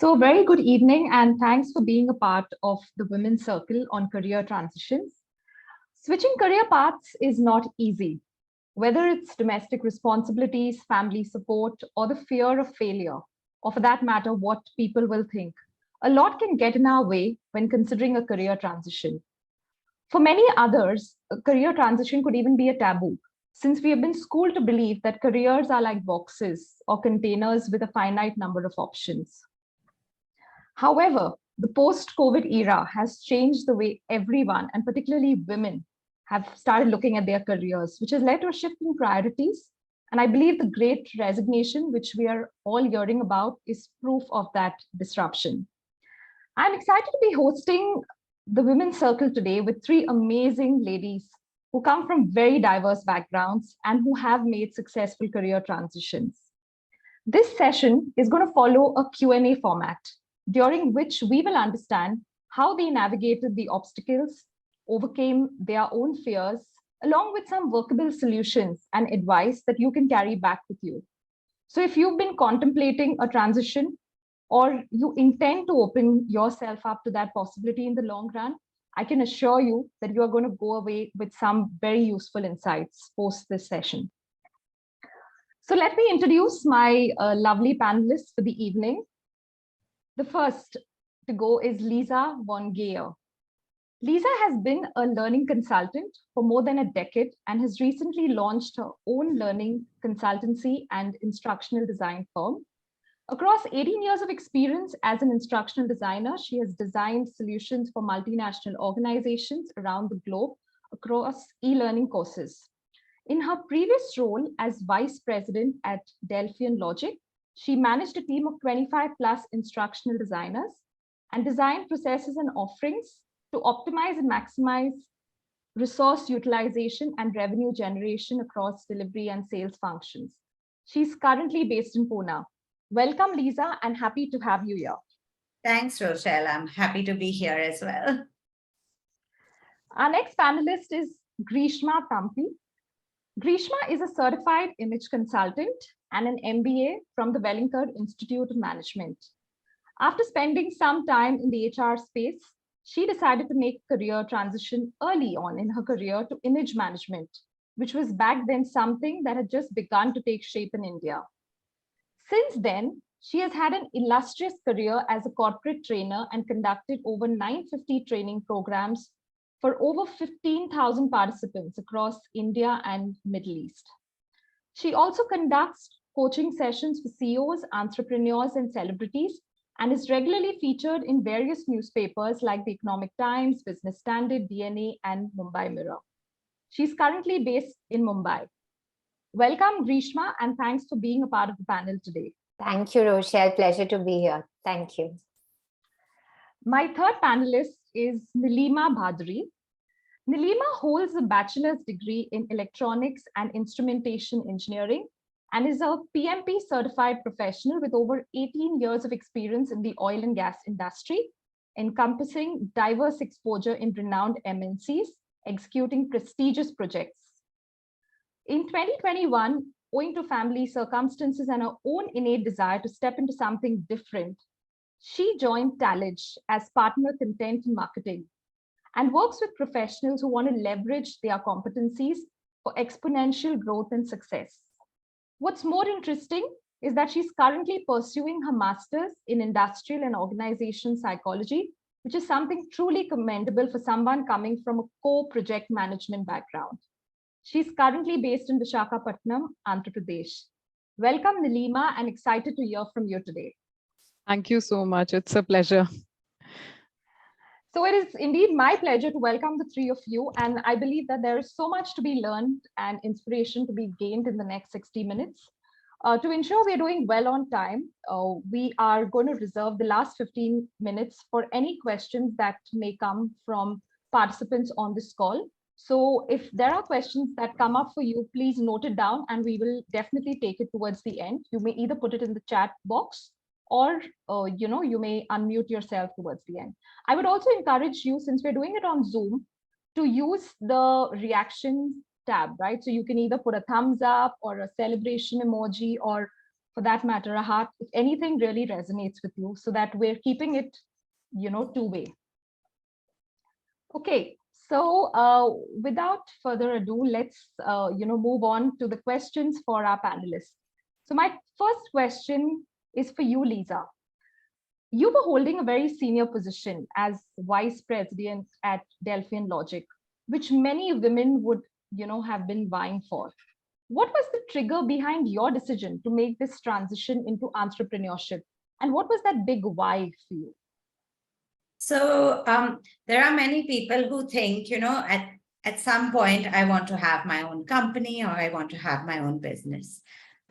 So, very good evening, and thanks for being a part of the Women's Circle on career transitions. Switching career paths is not easy, whether it's domestic responsibilities, family support, or the fear of failure, or for that matter, what people will think. A lot can get in our way when considering a career transition. For many others, a career transition could even be a taboo, since we have been schooled to believe that careers are like boxes or containers with a finite number of options. However, the post-COVID era has changed the way everyone, and particularly women, have started looking at their careers, which has led to a shift in priorities. And I believe the great resignation, which we are all hearing about, is proof of that disruption. I'm excited to be hosting the Women's Circle today with three amazing ladies who come from very diverse backgrounds and who have made successful career transitions. This session is going to follow a Q&A format, during which we will understand how they navigated the obstacles, overcame their own fears, along with some workable solutions and advice that you can carry back with you. So if you've been contemplating a transition or you intend to open yourself up to that possibility in the long run, I can assure you that you are going to go away with some very useful insights post this session. So let me introduce my lovely panelists for the evening. The first to go is Lisa Vongeyer. Lisa has been a learning consultant for more than a decade and has recently launched her own learning consultancy and instructional design firm. Across 18 years of experience as an instructional designer, she has designed solutions for multinational organizations around the globe across e-learning courses. In her previous role as vice president at Delphian Logic, she managed a team of 25 plus instructional designers and designed processes and offerings to optimize and maximize resource utilization and revenue generation across delivery and sales functions. She's currently based in Pune. Welcome, Lisa, and happy to have you here. Thanks, Rochelle. I'm happy to be here as well. Our next panelist is Greeshma Thampi. Greeshma is a certified image consultant and an MBA from the Wellington Institute of Management. After spending some time in the HR space, she decided to make a career transition early on in her career to image management, which was back then something that had just begun to take shape in India. Since then, she has had an illustrious career as a corporate trainer and conducted over 950 training programs for over 15,000 participants across India and Middle East. She also conducts coaching sessions for CEOs, entrepreneurs, and celebrities, and is regularly featured in various newspapers like the Economic Times, Business Standard, DNA, and Mumbai Mirror. She's currently based in Mumbai. Welcome, Greeshma, and thanks for being a part of the panel today. Thank you, Rochelle. Pleasure to be here. Thank you. My third panelist is Neelima Bhaduri. Neelima holds a bachelor's degree in electronics and instrumentation engineering and is a PMP certified professional with over 18 years of experience in the oil and gas industry, encompassing diverse exposure in renowned MNCs, executing prestigious projects. In 2021, owing to family circumstances and her own innate desire to step into something different, she joined Talage as partner content and marketing and works with professionals who want to leverage their competencies for exponential growth and success. What's more interesting is that she's currently pursuing her master's in industrial and organization psychology, which is something truly commendable for someone coming from a co-project management background. She's currently based in Visakhapatnam, Andhra Pradesh. Welcome, Neelima, and excited to hear from you today. Thank you so much. It's a pleasure. So it is indeed my pleasure to welcome the three of you. And I believe that there is so much to be learned and inspiration to be gained in the next 60 minutes. To ensure we're doing well on time, we are going to reserve the last 15 minutes for any questions that may come from participants on this call. So if there are questions that come up for you, please note it down and we will definitely take it towards the end. You may either put it in the chat box or you may unmute yourself towards the end. I would also encourage you, since we're doing it on Zoom, to use the reaction tab, right? So you can either put a thumbs up or a celebration emoji or for that matter, a heart, if anything really resonates with you, so that we're keeping it, two-way. Okay, so without further ado, let's move on to the questions for our panelists. So my first question is for you, Lisa. You were holding a very senior position as vice president at Delphian Logic, which many women would, have been vying for. What was the trigger behind your decision to make this transition into entrepreneurship? And what was that big why for you? So there are many people who think, at some point I want to have my own company or I want to have my own business.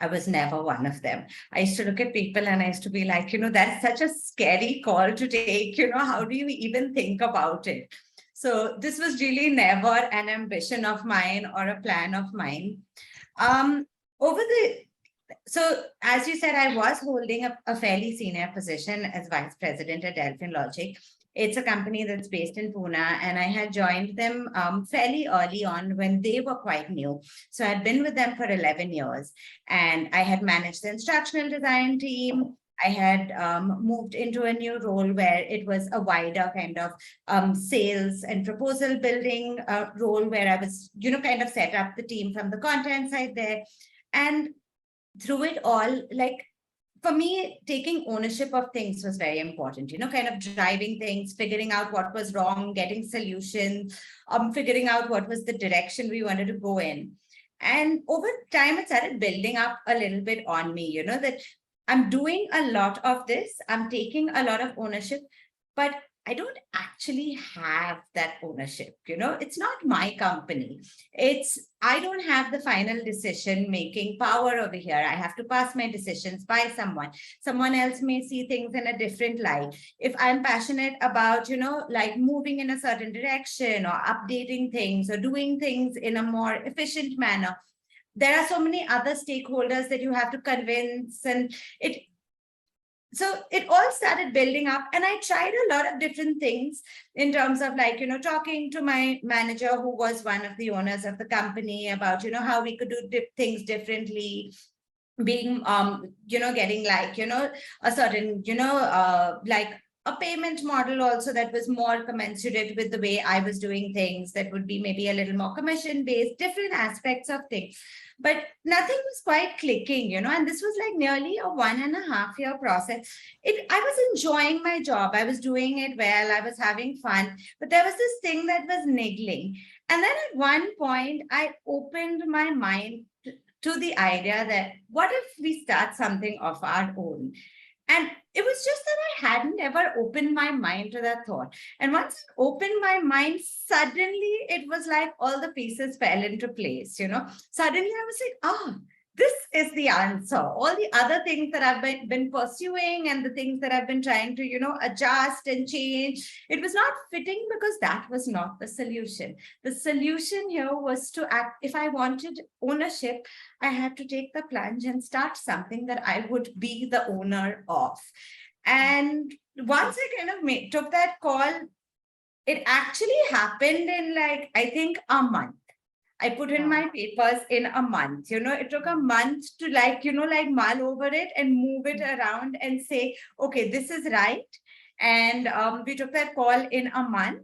I was never one of them. I used to look at people and I used to be like, that's such a scary call to take. How do you even think about it? So this was really never an ambition of mine or a plan of mine. So as you said, I was holding a fairly senior position as vice president at Delphian Logic. It's a company that's based in Pune, and I had joined them fairly early on when they were quite new. So I'd been with them for 11 years, and I had managed the instructional design team. I had moved into a new role where it was a wider kind of sales and proposal building role where I was, kind of set up the team from the content side there. And through it all, like, for me, taking ownership of things was very important, kind of driving things, figuring out what was wrong, getting solutions, figuring out what was the direction we wanted to go in. And over time, it started building up a little bit on me, that I'm doing a lot of this, I'm taking a lot of ownership, but I don't actually have that ownership. It's not my company. I don't have the final decision-making power over here. I have to pass my decisions by someone. Someone else may see things in a different light. If I'm passionate about, like moving in a certain direction or updating things or doing things in a more efficient manner, there are so many other stakeholders that you have to convince, and so it all started building up, and I tried a lot of different things in terms of like, talking to my manager, who was one of the owners of the company, about, how we could do things differently, being, getting like, a certain, like a payment model also that was more commensurate with the way I was doing things, that would be maybe a little more commission based, different aspects of things. But nothing was quite clicking, and this was like nearly a 1.5 year process. I was enjoying my job. I was doing it well. I was having fun, but there was this thing that was niggling. And then at one point, I opened my mind to the idea that what if we start something of our own? And it was just that I hadn't ever opened my mind to that thought. And once I opened my mind, suddenly it was like all the pieces fell into place, Suddenly I was like, oh, this is the answer. All the other things that I've been pursuing and the things that I've been trying to, adjust and change, it was not fitting because that was not the solution. The solution here was to act. If I wanted ownership, I had to take the plunge and start something that I would be the owner of. And once I kind of took that call, it actually happened in like, I think a month. I put in my papers in a month, it took a month to like, like mull over it and move it around and say, okay, this is right. And we took that call in a month.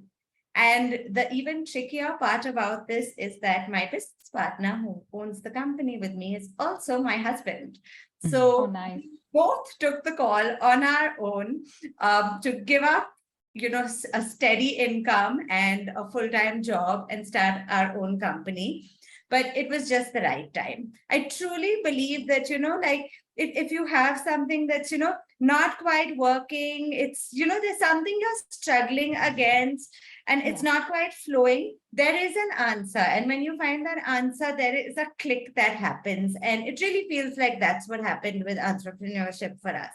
And the even trickier part about this is that my business partner who owns the company with me is also my husband. So nice. we both took the call on our own to give up a steady income and a full-time job and start our own company. But it was just the right time. I truly believe that, like if you have something that's, not quite working, it's, there's something you're struggling against and it's not quite flowing, there is an answer. And when you find that answer, there is a click that happens. And it really feels like that's what happened with entrepreneurship for us.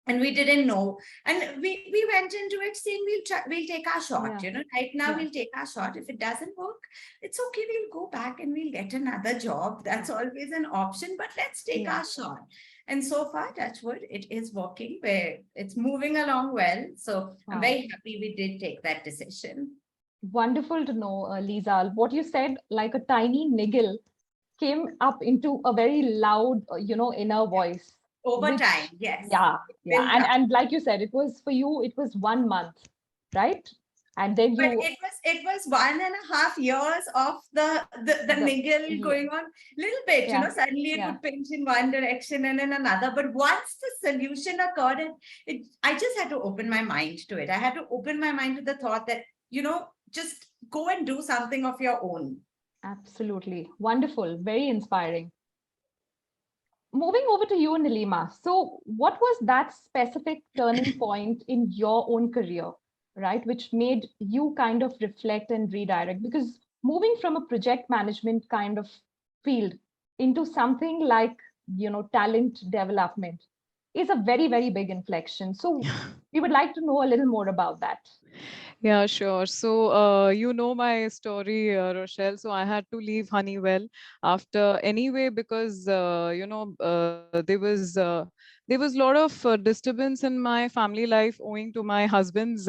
And we didn't know, and we went into it saying we'll take our shot, right now we'll take our shot. If it doesn't work, it's okay, we'll go back and we'll get another job. That's always an option, but let's take our shot. And so far, touch wood, it is working, where it's moving along well. So I'm very happy we did take that decision. Wonderful to know, Lisa. What you said, like a tiny niggle, came up into a very loud, inner voice, Over which, time, yes. yeah, yeah. Built And, up. and like you said, it was for you, it was 1 month, right? And then But you, it was 1.5 years of the niggle yeah, going on. Little bit, yeah, suddenly it yeah, would pinch in one direction and in another. But once the solution occurred, and I just had to open my mind to it. I had to open my mind to the thought that, just go and do something of your own. absolutely. Wonderful. Very inspiring. Moving over to you, Neelima. So, what was that specific turning point in your own career, right, which made you kind of reflect and redirect? Because moving from a project management kind of field into something like, talent development is a very, very big inflection. So, we would like to know a little more about that. Yeah, sure. So, you know my story, Rochelle. So, I had to leave Honeywell after anyway because there was a lot of disturbance in my family life owing to my husband's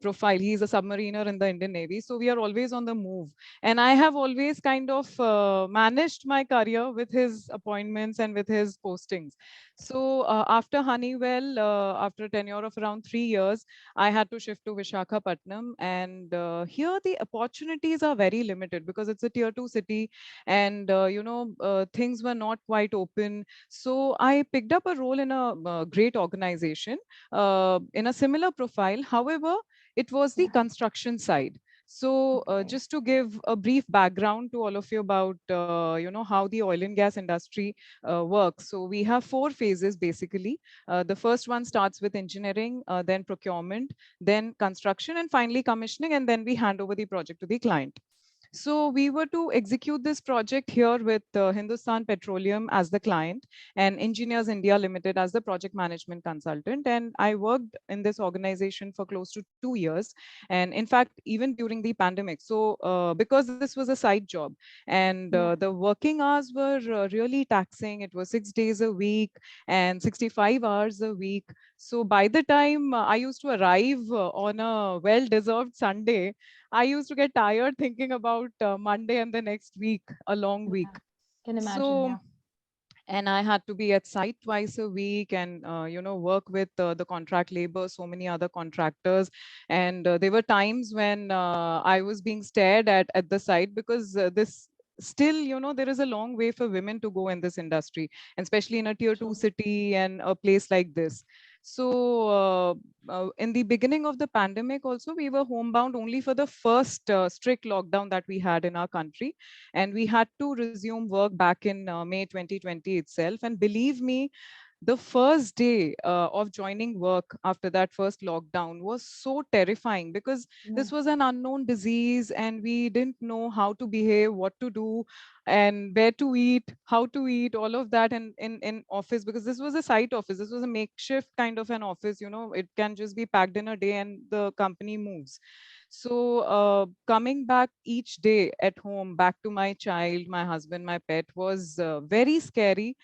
profile. He's a submariner in the Indian Navy, so we are always on the move. And I have always kind of managed my career with his appointments and with his postings. So, after Honeywell, after a tenure of around 3 years. I had to shift to Vishakhapatnam, and here the opportunities are very limited because it's a tier two city, and things were not quite open. So I picked up a role in a great organization in a similar profile. However, it was the Yeah. construction side. So Okay. just to give a brief background to all of you about how the oil and gas industry works. So we have four phases basically. The first one starts with engineering, then procurement, then construction, and finally commissioning, and then we hand over the project to the client. So we were to execute this project here with Hindustan Petroleum as the client and Engineers India Limited as the project management consultant. And I worked in this organization for close to 2 years. And in fact, even during the pandemic. So because this was a side job and Yeah. the working hours were really taxing, it was 6 days a week and 65 hours a week. So by the time I used to arrive on a well-deserved Sunday, I used to get tired thinking about Monday and the next week, a long week. Yeah. Can imagine. So, Yeah. and I had to be at site twice a week and, work with the contract labor, so many other contractors. And there were times when I was being stared at the site because this still, there is a long way for women to go in this industry, and especially in a tier two True. city and a place like this. So in the beginning of the pandemic also, we were homebound only for the first strict lockdown that we had in our country. And we had to resume work back in May 2020 itself. And believe me, the first day of joining work after that first lockdown was so terrifying because Yeah. this was an unknown disease and we didn't know how to behave, what to do, and where to eat, how to eat, all of that in office, because this was a site office. This was a makeshift kind of an office. It can just be packed in a day and the company moves. So coming back each day at home, back to my child, my husband, my pet, was very scary.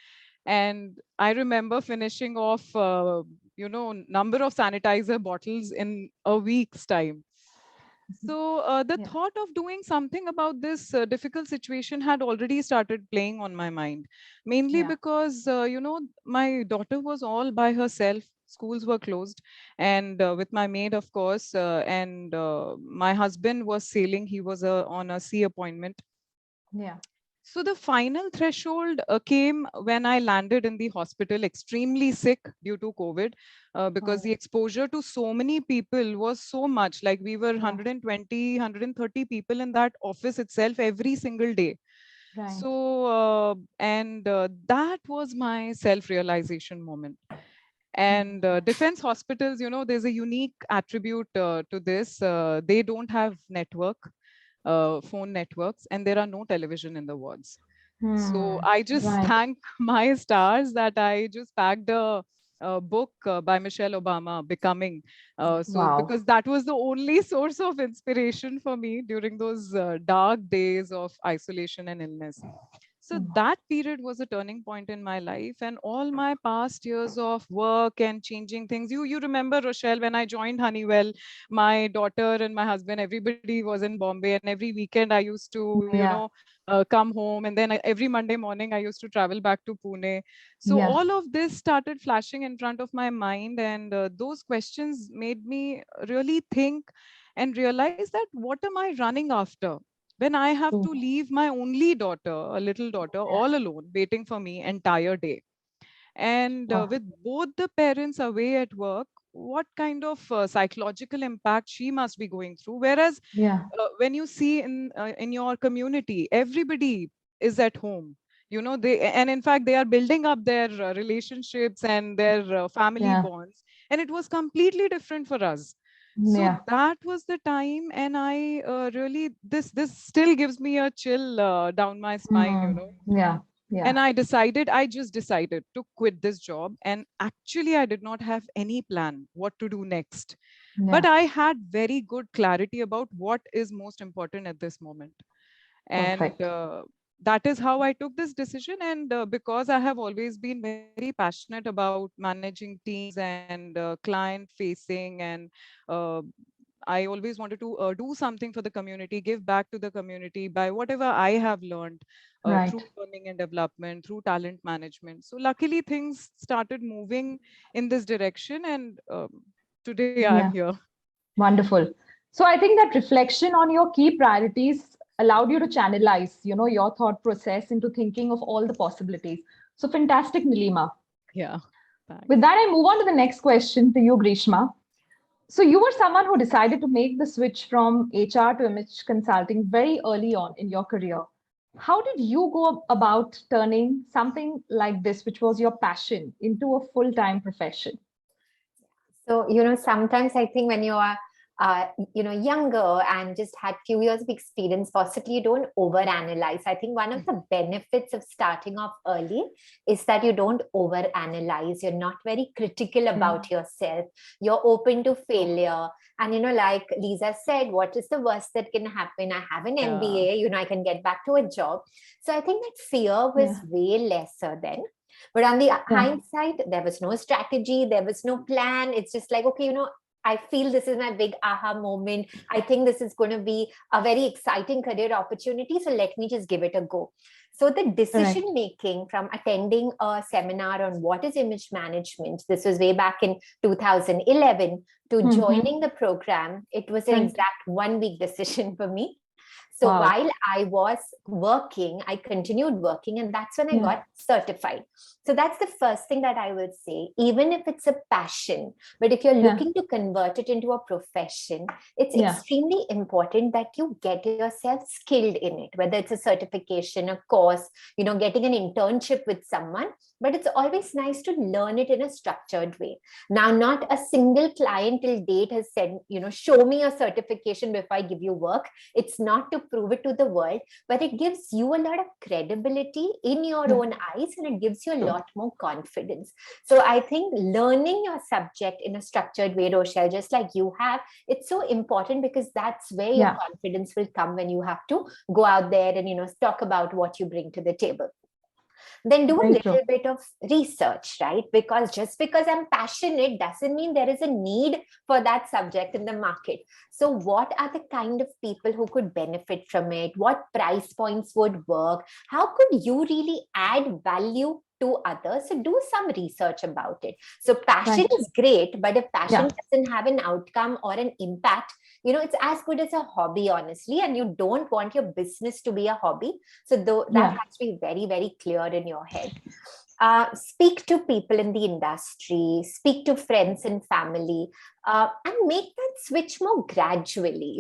And I remember finishing off number of sanitizer bottles in a week's time. So the Yeah. thought of doing something about this difficult situation had already started playing on my mind, mainly Yeah. because my daughter was all by herself. Schools were closed, and with my maid, of course, and my husband was sailing. He was on a sea appointment. Yeah. So the final threshold came when I landed in the hospital, extremely sick due to COVID, because Oh, the exposure to so many people was so much. Like we were yeah. 120, 130 people in that office itself every single day. Right. So, and that was my self-realization moment. Hmm. And defense hospitals, there's a unique attribute to this. They don't have phone networks, and there are no television in the wards. So Hmm. I just Right. thank my stars that I just packed a book by Michelle Obama, Becoming. So Wow. because that was the only source of inspiration for me during those dark days of isolation and illness. So that period was a turning point in my life, and all my past years of work and changing things. You remember, Rochelle, when I joined Honeywell, my daughter and my husband, everybody was in Bombay, and every weekend I used to, come home, and then every Monday morning I used to travel back to Pune. So Yeah. all of this started flashing in front of my mind, and those questions made me really think and realize that what am I running after when I have to True. leave my only daughter, a little daughter, all alone, waiting for me entire day. And Wow. with both the parents away at work, what kind of psychological impact she must be going through? Whereas Yeah. when you see in your community, everybody is at home. They, and in fact, they are building up their relationships and their family Yeah. bonds, and it was completely different for us. So Yeah. that was the time, and I really, this still gives me a chill down my spine. Yeah. Yeah. And I just decided to quit this job. And actually, I did not have any plan what to do next. But Yeah. I had very good clarity about what is most important at this moment. And Perfect. that is how I took this decision. And because I have always been very passionate about managing teams and client facing, and uh, I always wanted to do something for the community, give back to the community by whatever I have learned through Right. learning and development, through talent management. So luckily, things started moving in this direction, and today I'm Yeah. here. Wonderful. So I think that reflection on your key priorities allowed you to channelize, your thought process into thinking of all the possibilities. So fantastic, Nilima. Yeah, With thanks. that, I move on to the next question to you, Grishma. So you were someone who decided to make the switch from HR to image consulting very early on in your career. How did you go about turning something like this, which was your passion, into a full-time profession? So, sometimes I think when you are, younger and just had few years of experience, possibly you don't overanalyze. I think one of the benefits of starting off early is that you don't overanalyze. You're not very critical about yourself. You're open to failure. And, like Lisa said, what is the worst that can happen? I have an Yeah. MBA, I can get back to a job. So I think that fear was way lesser then. But on the hindsight, there was no strategy, there was no plan. It's just like, okay, I feel this is my big aha moment. I think this is going to be a very exciting career opportunity. So let me just give it a go. So the decision making from attending a seminar on what is image management, this was way back in 2011, to joining the program, it was an exact 1 week decision for me. So while I was working, I continued working, and that's when I got certified. So that's the first thing that I would say. Even if it's a passion, but if you're looking to convert it into a profession, it's extremely important that you get yourself skilled in it, whether it's a certification, a course, getting an internship with someone. But it's always nice to learn it in a structured way. Now, not a single client till date has said, show me a certification before I give you work. It's not to prove it to the world, but it gives you a lot of credibility in your own eyes, and it gives you a lot more confidence. So I think learning your subject in a structured way, Rochelle, just like you have, it's so important, because that's where your confidence will come when you have to go out there and, talk about what you bring to the table. Then do a little bit of research, right? Because just because I'm passionate doesn't mean there is a need for that subject in the market. So what are the kind of people who could benefit from it? What price points would work? How could you really add value to others? So do some research about it. So passion is great, but if passion doesn't have an outcome or an impact, it's as good as a hobby, honestly, and you don't want your business to be a hobby. So that has to be very, very clear in your head. Speak to people in the industry, speak to friends and family, and make that switch more gradually.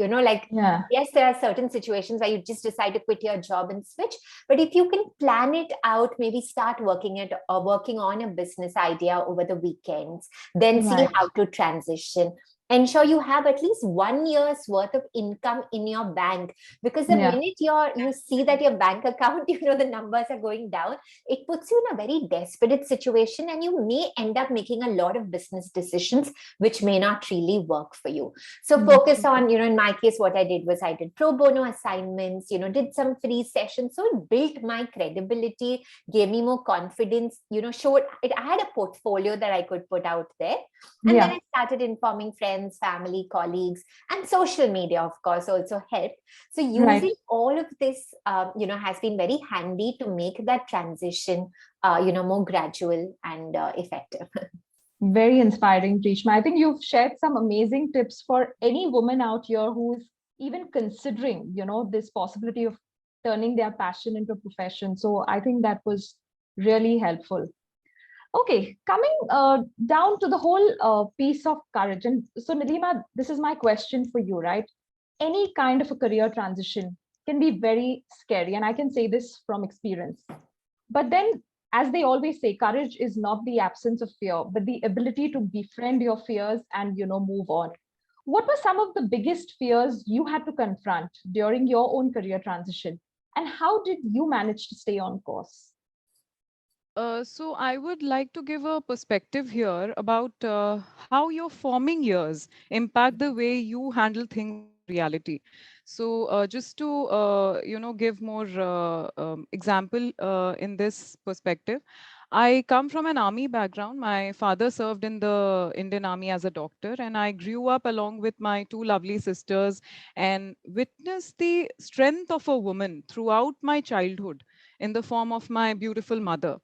Yes, there are certain situations where you just decide to quit your job and switch. But if you can plan it out, maybe start working on a business idea over the weekends, then see how to transition. ensure you have at least 1 year's worth of income in your bank, because the minute you see that your bank account, the numbers are going down, it puts you in a very desperate situation, and you may end up making a lot of business decisions which may not really work for you. So focus on, in my case, what I did was I did pro bono assignments, did some free sessions. So it built my credibility, gave me more confidence, showed it. I had a portfolio that I could put out there. And then I started informing friends, family, colleagues, and social media, of course, also helped. So using all of this, has been very handy to make that transition, more gradual and effective. Very inspiring, Greeshma. I think you've shared some amazing tips for any woman out here who's even considering, this possibility of turning their passion into a profession. So I think that was really helpful. Okay, coming down to the whole piece of courage. And so, Neelima, this is my question for you, right? Any kind of a career transition can be very scary. And I can say this from experience. But then, as they always say, courage is not the absence of fear, but the ability to befriend your fears and, move on. What were some of the biggest fears you had to confront during your own career transition? And how did you manage to stay on course? So I would like to give a perspective here about how your forming years impact the way you handle things in reality. So just to give more example in this perspective, I come from an army background. My father served in the Indian Army as a doctor, and I grew up along with my two lovely sisters and witnessed the strength of a woman throughout my childhood in the form of my beautiful mother.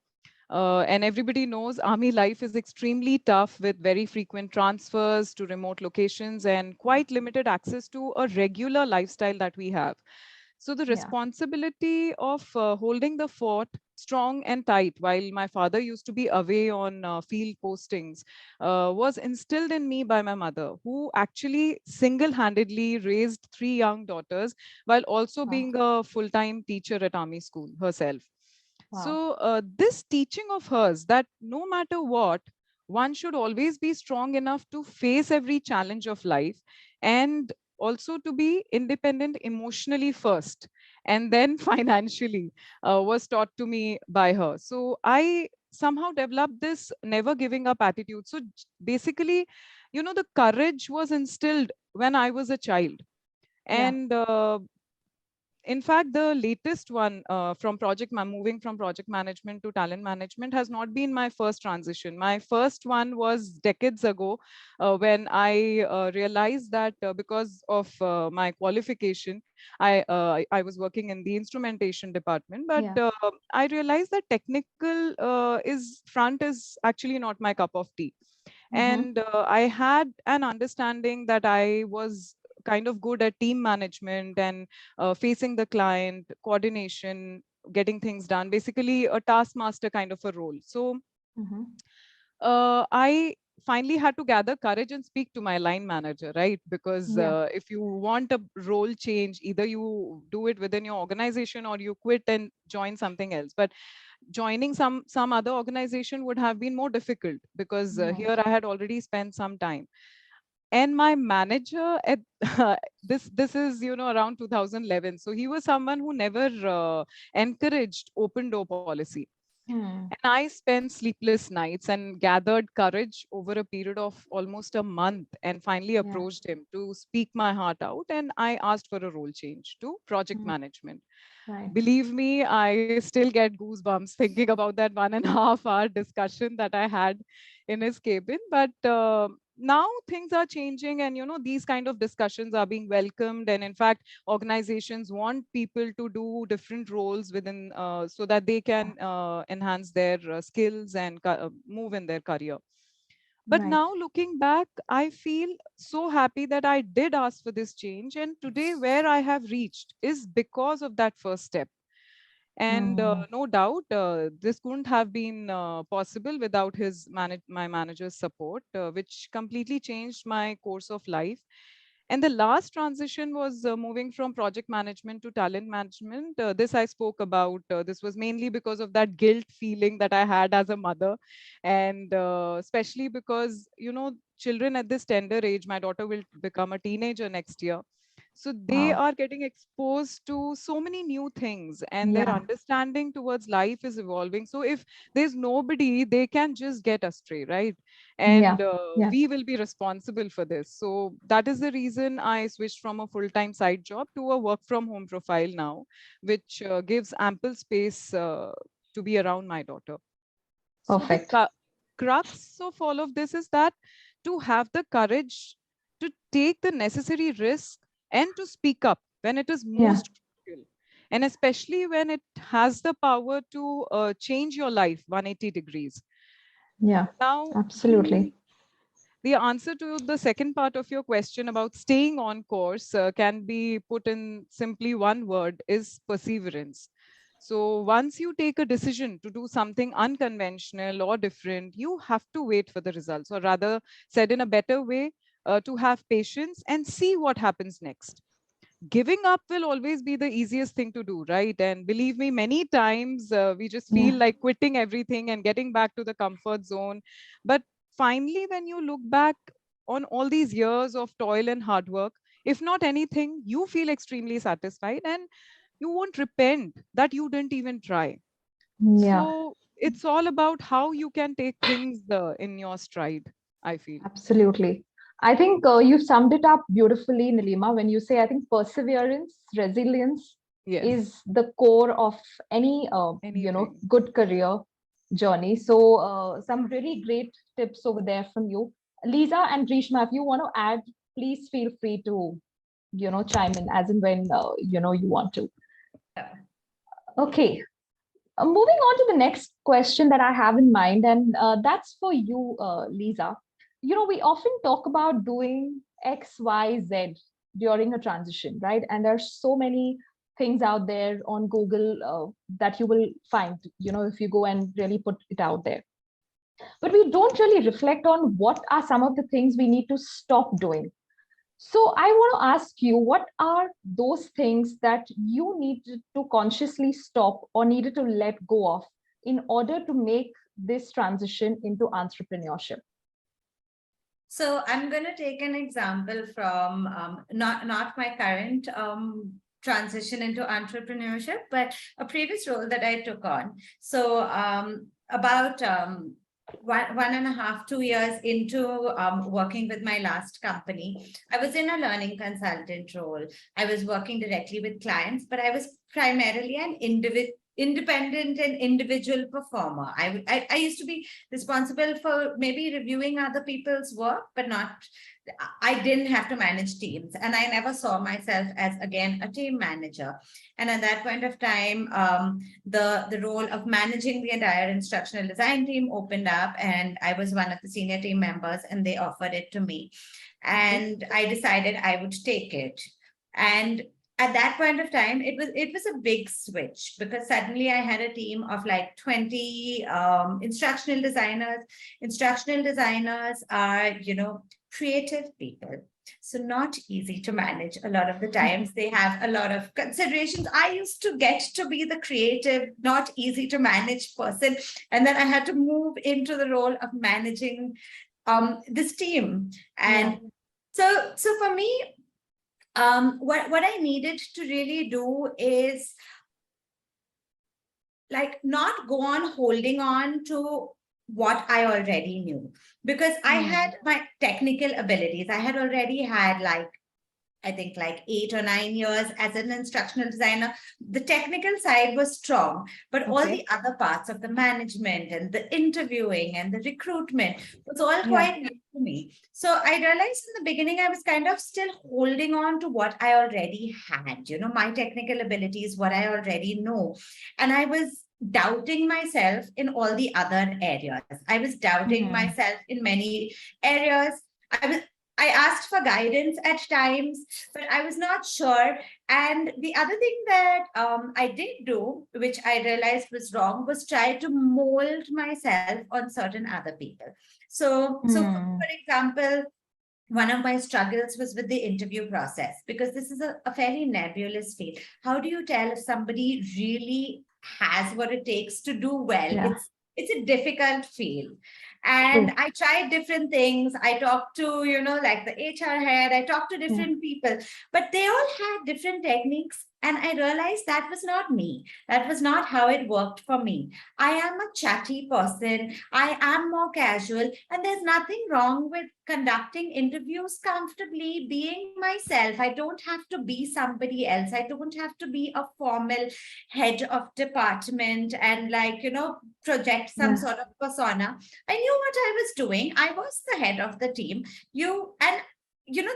And everybody knows army life is extremely tough with very frequent transfers to remote locations and quite limited access to a regular lifestyle that we have. So the responsibility of holding the fort strong and tight while my father used to be away on field postings was instilled in me by my mother, who actually single-handedly raised three young daughters while also being a full-time teacher at army school herself. So this teaching of hers that no matter what, one should always be strong enough to face every challenge of life, and also to be independent emotionally first and then financially, was taught to me by her. So I somehow developed this never giving up attitude. So basically, the courage was instilled when I was a child. And in fact, the latest one from moving from project management to talent management has not been my first transition. My first one was decades ago, when I realized that because of my qualification, I was working in the instrumentation department, but I realized that technical is actually not my cup of tea. And I had an understanding that I was kind of good at team management and facing the client, coordination, getting things done, basically a taskmaster kind of a role. So I finally had to gather courage and speak to my line manager, right? Because if you want a role change, either you do it within your organization or you quit and join something else. But joining some other organization would have been more difficult, because here I had already spent some time. And my manager at this is around 2011, so he was someone who never encouraged open door policy. And I spent sleepless nights and gathered courage over a period of almost a month, and finally approached him to speak my heart out. And I asked for a role change to project management. Believe me, I still get goosebumps thinking about that 1.5 hour discussion that I had in his cabin. But now things are changing, and these kind of discussions are being welcomed. And in fact, organizations want people to do different roles within, so that they can enhance their skills and move in their career. But now looking back, I feel so happy that I did ask for this change. And today, where I have reached is because of that first step. And no doubt, this couldn't have been possible without my manager's support, which completely changed my course of life. And the last transition was moving from project management to talent management. This I spoke about. This was mainly because of that guilt feeling that I had as a mother. And especially because, children at this tender age. My daughter will become a teenager next year. So they Wow. are getting exposed to so many new things, and their Yeah. understanding towards life is evolving. So if there's nobody, they can just get astray, right? Yeah. And Yeah. we will be responsible for this. So that is the reason I switched from a full-time side job to a work from home profile now, which gives ample space to be around my daughter. So the Perfect. crux of all of this is that to have the courage to take the necessary risk and to speak up when it is Yeah. most crucial, and especially when it has the power to change your life 180 degrees. Yeah. Now, Absolutely. the answer to the second part of your question about staying on course can be put in simply one word, is perseverance. So once you take a decision to do something unconventional or different, you have to wait for the results, or rather, said in a better way, to have patience and see what happens next. Giving up will always be the easiest thing to do, right? And believe me, many times we just Yeah. feel like quitting everything and getting back to the comfort zone. But finally, when you look back on all these years of toil and hard work, if not anything, you feel extremely satisfied, and you won't repent that you didn't even try. Yeah. So it's all about how you can take things in your stride, I feel. Absolutely. I think you've summed it up beautifully, Nilima, when you say, I think perseverance, resilience Yes, is the core of any, anything. good career journey. So some really great tips over there from you. Lisa and Greeshma, if you want to add, please feel free to, chime in as and when, you want to. Okay. Moving on to the next question that I have in mind, and that's for you, Lisa. We often talk about doing X, Y, Z during a transition, right? And there's so many things out there on Google that you will find, if you go and really put it out there. But we don't really reflect on what are some of the things we need to stop doing. So I want to ask you, what are those things that you needed to consciously stop or needed to let go of in order to make this transition into entrepreneurship? So I'm going to take an example from not my current transition into entrepreneurship, but a previous role that I took on. So about 1.5, 2 years into working with my last company, I was in a learning consultant role. I was working directly with clients, but I was primarily an independent and individual performer. I used to be responsible for maybe reviewing other people's work, but I didn't have to manage teams. And I never saw myself as, again, a team manager. And at that point of time, the role of managing the entire instructional design team opened up, and I was one of the senior team members, and they offered it to me. And I decided I would take it. And at that point of time, it was a big switch, because suddenly I had a team of like 20 instructional designers. Instructional designers are, creative people. So not easy to manage a lot of the times. They have a lot of considerations. I used to get to be the creative, not easy to manage person. And then I had to move into the role of managing this team. And so for me, what I needed to really do is like not go on holding on to what I already knew, because I had my technical abilities. I had already had I think 8 or 9 years as an instructional designer. The technical side was strong, but all the other parts of the management and the interviewing and the recruitment was all quite new to me. So I realized in the beginning, I was kind of still holding on to what I already had, my technical abilities, what I already know. And I was doubting myself in all the other areas. I was doubting myself in many areas. I asked for guidance at times, but I was not sure. And the other thing that I did do, which I realized was wrong, was try to mold myself on certain other people. So for example, one of my struggles was with the interview process, because this is a fairly nebulous field. How do you tell if somebody really has what it takes to do well? it's a difficult field. And I tried different things. I talked to, like the HR head, I talked to different people, but they all had different techniques. And I realized that was not me. That was not how it worked for me. I am a chatty person. I am more casual. And there's nothing wrong with conducting interviews comfortably, being myself. I don't have to be somebody else. I don't have to be a formal head of department and project some sort of persona. I knew what I was doing. I was the head of the team.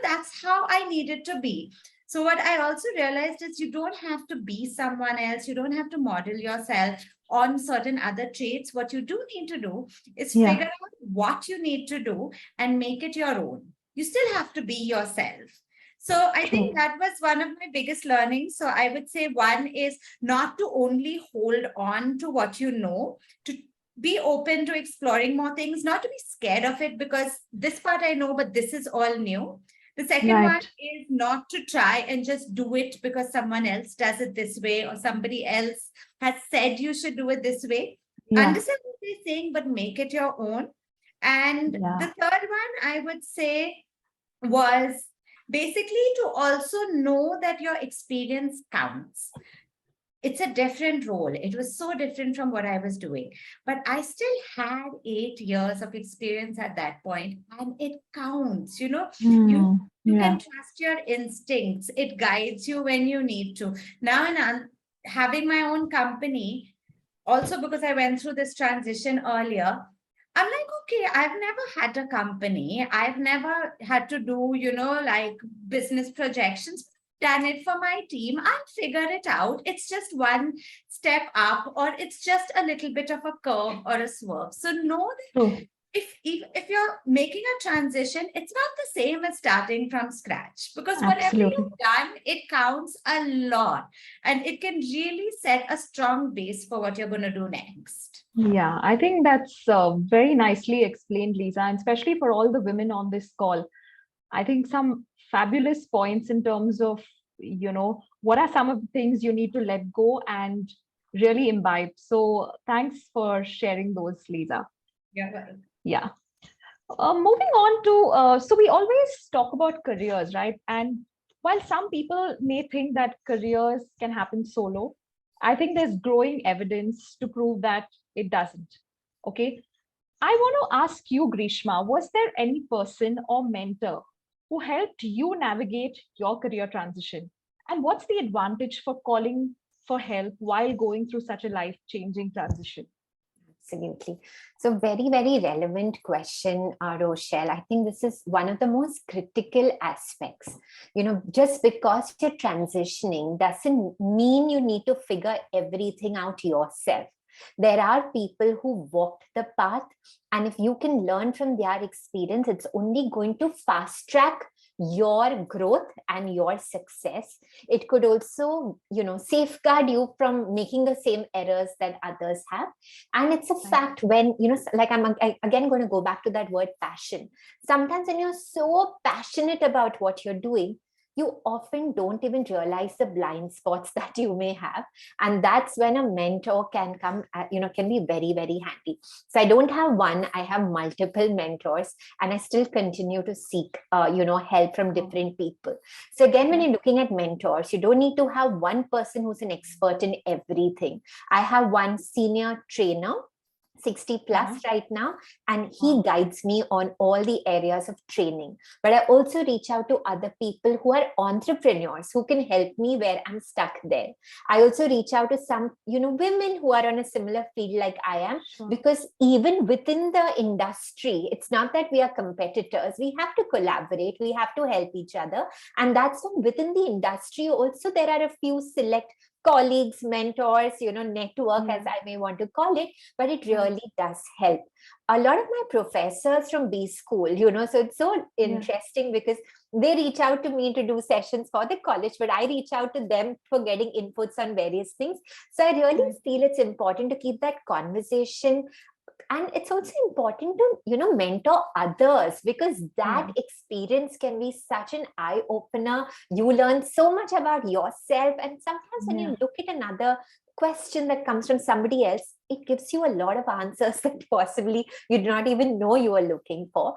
That's how I needed to be. So what I also realized is you don't have to be someone else. You don't have to model yourself on certain other traits. What you do need to do is figure out what you need to do and make it your own. You still have to be yourself. So I think that was one of my biggest learnings. So I would say one is not to only hold on to what you know, to be open to exploring more things, not to be scared of it because this part I know, but this is all new. The second one is not to try and just do it because someone else does it this way or somebody else has said you should do it this way. Understand what they're saying, but make it your own. And the third one I would say was basically to also know that your experience counts. It's a different role. It was so different from what I was doing, but I still had 8 years of experience at that point, and it counts. You can trust your instincts. It guides you when you need to. Now, and having my own company, also because I went through this transition earlier, I'm like, okay, I've never had a company. I've never had to do, business projections. Done it for my team. I'll figure it out. It's just one step up, or it's just a little bit of a curve or a swerve. So know that if you're making a transition, it's not the same as starting from scratch, because whatever you've done, it counts a lot, and it can really set a strong base for what you're going to do next. Yeah, I think that's very nicely explained, Lisa, and especially for all the women on this call. I think some fabulous points in terms of, what are some of the things you need to let go and really imbibe. So thanks for sharing those, Lisa. Yeah. Moving on to, so we always talk about careers, right? And while some people may think that careers can happen solo, I think there's growing evidence to prove that it doesn't. Okay. I want to ask you, Greeshma, was there any person or mentor who helped you navigate your career transition? And what's the advantage for calling for help while going through such a life-changing transition? Absolutely. So very, very relevant question, Rochelle. I think this is one of the most critical aspects. Just because you're transitioning doesn't mean you need to figure everything out yourself. There are people who walked the path, and if you can learn from their experience, it's only going to fast track your growth and your success. It could also, safeguard you from making the same errors that others have. And it's a fact when, I'm again going to go back to that word passion. Sometimes when you're so passionate about what you're doing, you often don't even realize the blind spots that you may have. And that's when a mentor can come, can be very, very handy. So I don't have one, I have multiple mentors, and I still continue to seek, help from different people. So again, when you're looking at mentors, you don't need to have one person who's an expert in everything. I have one senior trainer, 60 plus right now, and he guides me on all the areas of training. But I also reach out to other people who are entrepreneurs who can help me where I'm stuck there. I also reach out to some, women who are on a similar field like I am, because even within the industry, it's not that we are competitors. We have to collaborate. We have to help each other. And that's when within the industry also, there are a few select colleagues, mentors, network, as I may want to call it, but it really does help. A lot of my professors from B school, so it's so interesting because they reach out to me to do sessions for the college, but I reach out to them for getting inputs on various things. So I really feel it's important to keep that conversation. And it's also important to, mentor others, because that experience can be such an eye-opener. You learn so much about yourself. And sometimes when you look at another question that comes from somebody else, it gives you a lot of answers that possibly you do not even know you are looking for.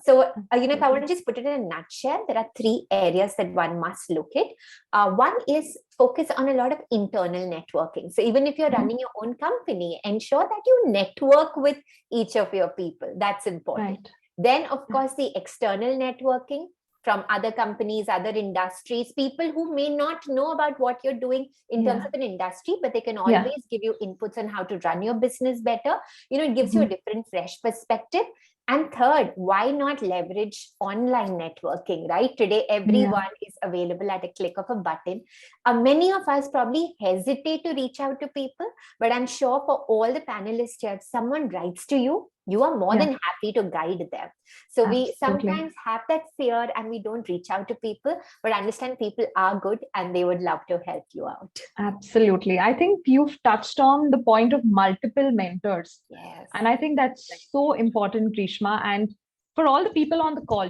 So, if I want to just put it in a nutshell, there are 3 areas that one must look at. One is focus on a lot of internal networking. So even if you're running your own company, ensure that you network with each of your people. That's important. Right. Then, of course, the external networking from other companies, other industries, people who may not know about what you're doing in terms of an industry, but they can always give you inputs on how to run your business better. It gives you a different, fresh perspective. And third, why not leverage online networking, right? Today, everyone is available at a click of a button. Many of us probably hesitate to reach out to people, but I'm sure for all the panelists here, if someone writes to you, you are more than happy to guide them. So we sometimes have that fear and we don't reach out to people, but understand people are good and they would love to help you out. Absolutely. I think you've touched on the point of multiple mentors. Yes. And I think that's so important, Greeshma. And for all the people on the call,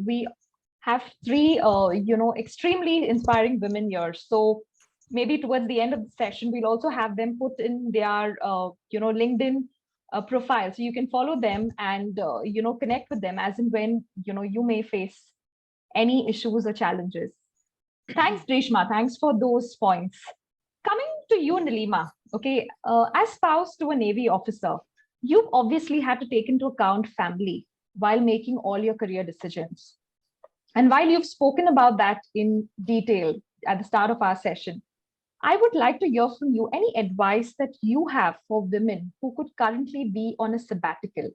we have 3, extremely inspiring women here. So maybe towards the end of the session, we'll also have them put in their, LinkedIn profile. So you can follow them and, connect with them as and when, you may face any issues or challenges. Thanks, Greeshma. Thanks for those points. Coming to you, Neelima, okay, as spouse to a Navy officer, you've obviously had to take into account family while making all your career decisions. And while you've spoken about that in detail at the start of our session, I would like to hear from you any advice that you have for women who could currently be on a sabbatical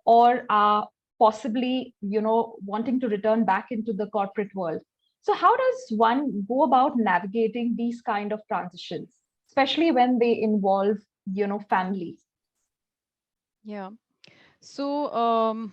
or are possibly, wanting to return back into the corporate world. So how does one go about navigating these kind of transitions, especially when they involve, family? Yeah. So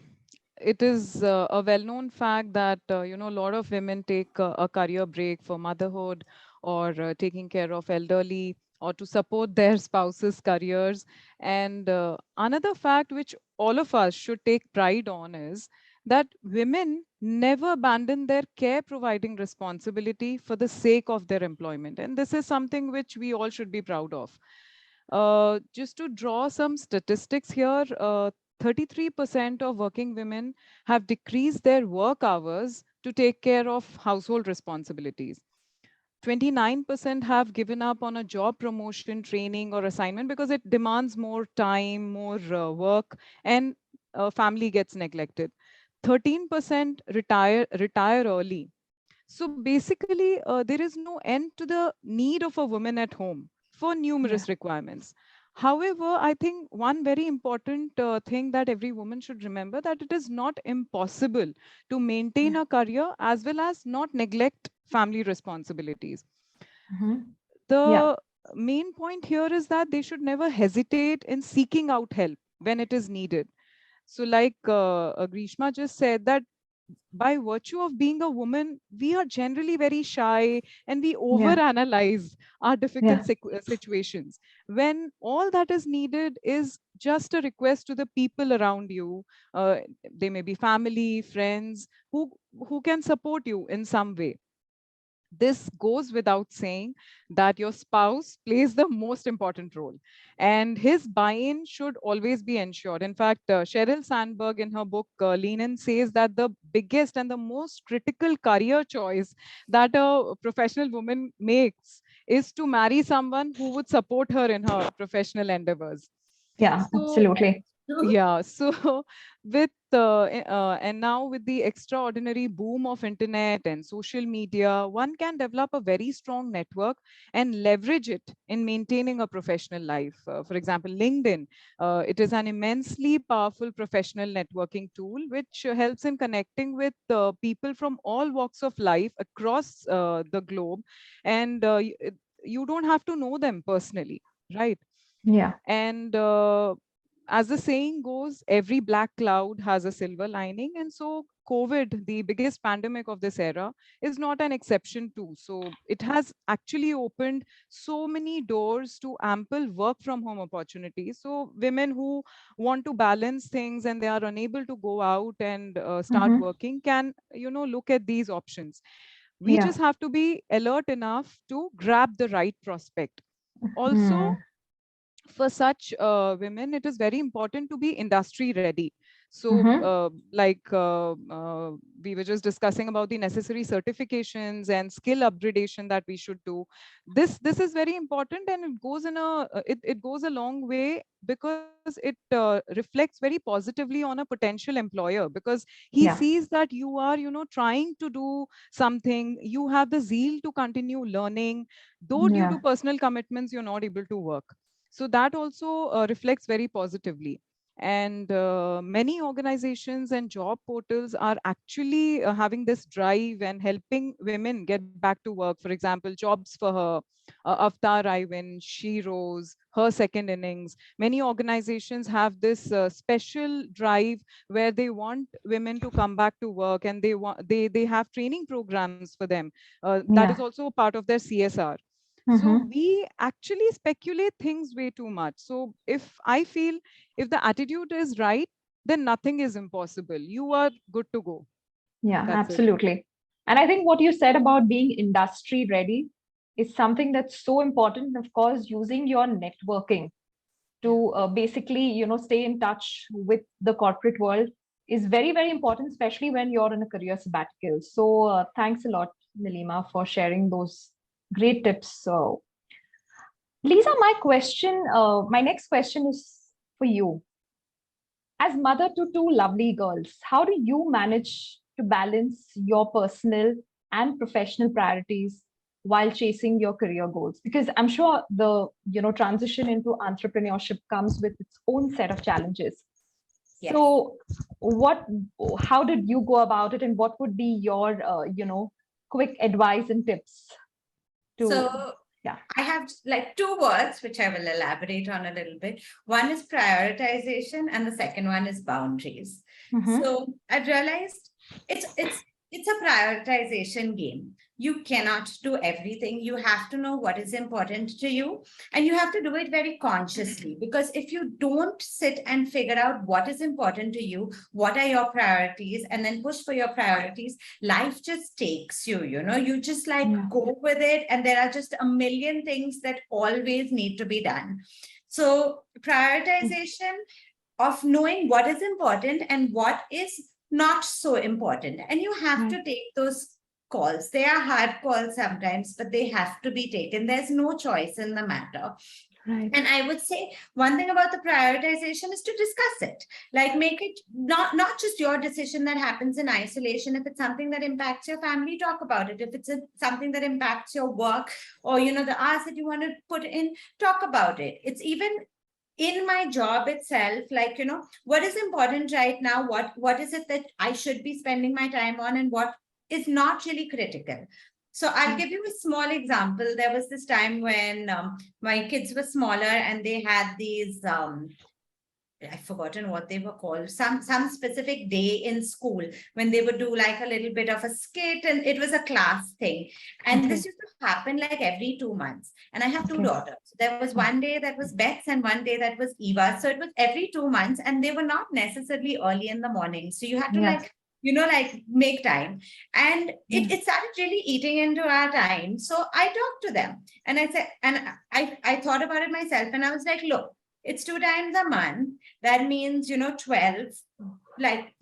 it is a well-known fact that a lot of women take a career break for motherhood or taking care of elderly or to support their spouses' careers. And another fact which all of us should take pride on is that women never abandon their care providing responsibility for the sake of their employment. And this is something which we all should be proud of. Just to draw some statistics here, 33% of working women have decreased their work hours to take care of household responsibilities. 29% have given up on a job promotion, training, or assignment because it demands more time, more work, and family gets neglected. 13% retire early. So basically, there is no end to the need of a woman at home for numerous requirements. However, I think one very important thing that every woman should remember that it is not impossible to maintain a career as well as not neglect family responsibilities. The main point here is that they should never hesitate in seeking out help when it is needed. So like Greeshma just said that by virtue of being a woman, we are generally very shy and we overanalyze our difficult situations. When all that is needed is just a request to the people around you. They may be family, friends, who can support you in some way. This goes without saying that your spouse plays the most important role and his buy-in should always be ensured. In fact, Sheryl Sandberg in her book Lean In says that the biggest and the most critical career choice that a professional woman makes is to marry someone who would support her in her professional endeavors. Yeah, absolutely. Yeah, so with and now with the extraordinary boom of internet and social media, one can develop a very strong network and leverage it in maintaining a professional life. For example, LinkedIn, it is an immensely powerful professional networking tool which helps in connecting with people from all walks of life across the globe, and you don't have to know them personally, right? Yeah. And as the saying goes, every black cloud has a silver lining. And so COVID, the biggest pandemic of this era, is not an exception too. So it has actually opened so many doors to ample work from home opportunities. So women who want to balance things and they are unable to go out and start working can, look at these options. We just have to be alert enough to grab the right prospect. Also, for such women, it is very important to be industry ready. So, Mm-hmm. we were just discussing about the necessary certifications and skill upgradation that we should do. This is very important, and it goes in it goes a long way, because it reflects very positively on a potential employer, because he Yeah. sees that you are, trying to do something, you have the zeal to continue learning, though due to Yeah. personal commitments you're not able to work. So that also reflects very positively. And many organizations and job portals are actually having this drive and helping women get back to work. For example, Jobs for Her, Avatar Ivan, She Rose, Her Second Innings. Many organizations have this special drive where they want women to come back to work, and they have training programs for them. That is Yeah. also a part of their CSR. So Mm-hmm. we actually speculate things way too much. So if I feel, if the attitude is right, then nothing is impossible. You are good to go. Yeah, That's it. absolutely. And I think what you said about being industry ready is something that's so important. Of course, using your networking Yeah. to basically, stay in touch with the corporate world is very, very important, especially when you're in a career sabbatical. So thanks a lot, Neelima, for sharing those great tips. So, Lisa, my next question is for you. As mother to two lovely girls, how do you manage to balance your personal and professional priorities while chasing your career goals? Because I'm sure the transition into entrepreneurship comes with its own set of challenges. Yes. So, what, how did you go about it, and what would be your, quick advice and tips to, So yeah, I have like two words which I will elaborate on a little bit. One is prioritization, and the second one is boundaries. mm-hmm. So I've realized it's a prioritization game. You cannot do everything. You have to know what is important to you, and you have to do it very consciously. Because if you don't sit and figure out what is important to you, what are your priorities, and then push for your priorities, life just takes you, you just like Yeah. go with it, and there are just a million things that always need to be done. So prioritization of knowing what is important and what is not so important, and you have Right. to take those calls. They are hard calls sometimes, but they have to be taken. There's no choice in the matter. Right. And I would say one thing about the prioritization is to discuss it. Like make it not just your decision that happens in isolation. If it's something that impacts your family, talk about it. If it's something that impacts your work, or the hours that you want to put in, talk about it. It's even in my job itself, like what is important right now, what is it that I should be spending my time on, and what is not really critical. So I'll give you a small example. There was this time when my kids were smaller, and they had these I've forgotten what they were called, some specific day in school when they would do like a little bit of a skit, and it was a class thing. And Okay. this used to happen like every 2 months. And I have two Okay. daughters. There was one day that was Beth's and one day that was Eva's. So it was every 2 months, and they were not necessarily early in the morning. So you had to Yeah. like make time. And Yeah. it started really eating into our time. So I talked to them, and I said, and I thought about it myself, and I was like, look, it's 2 times a month. That means, 12, like,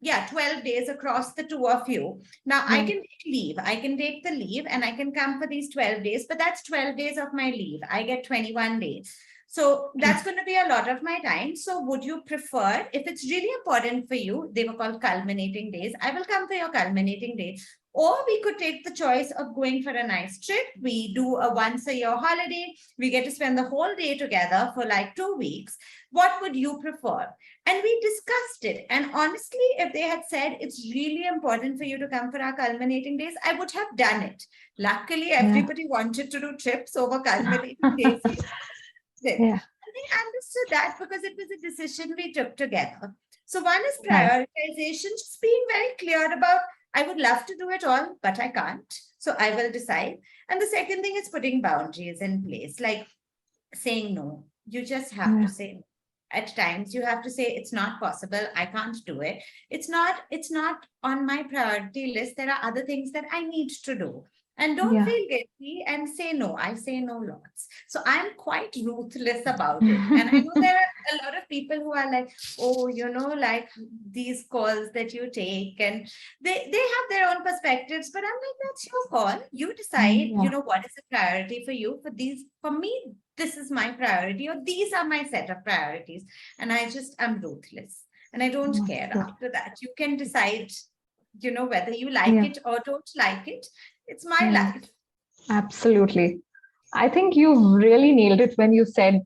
yeah, 12 days across the two of you. Now I Right. can take leave. I can take the leave and I can come for these 12 days, but that's 12 days of my leave. I get 21 days. So that's going to be a lot of my time. So would you prefer, if it's really important for you, they were called culminating days, I will come for your culminating day. Or we could take the choice of going for a nice trip. We do a once a year holiday. We get to spend the whole day together for like 2 weeks. What would you prefer? And we discussed it. And honestly, if they had said it's really important for you to come for our culminating days, I would have done it. Luckily, everybody wanted to do trips over culminating days. Yeah. And they understood that because it was a decision we took together. So one is Right. prioritization, just being very clear about, I would love to do it all, but I can't. So I will decide. And the second thing is putting boundaries in place, like saying no. You just have to Yeah. say no. At times you have to say it's not possible, I can't do it. It's not on my priority list. There are other things that I need to do. And don't Yeah. feel guilty and say no. I say no lots. So I'm quite ruthless about it. And I know there are a lot of people who are like, oh, like these calls that you take, and they have their own perspectives, but I'm like, that's your call. You decide, Yeah. what is the priority for you. For me, this is my priority, or these are my set of priorities. And I'm ruthless. And I don't care Good. after that. You can decide, whether you like Yeah. it or don't like it. It's my Yeah. life. Absolutely. I think you really nailed it when you said,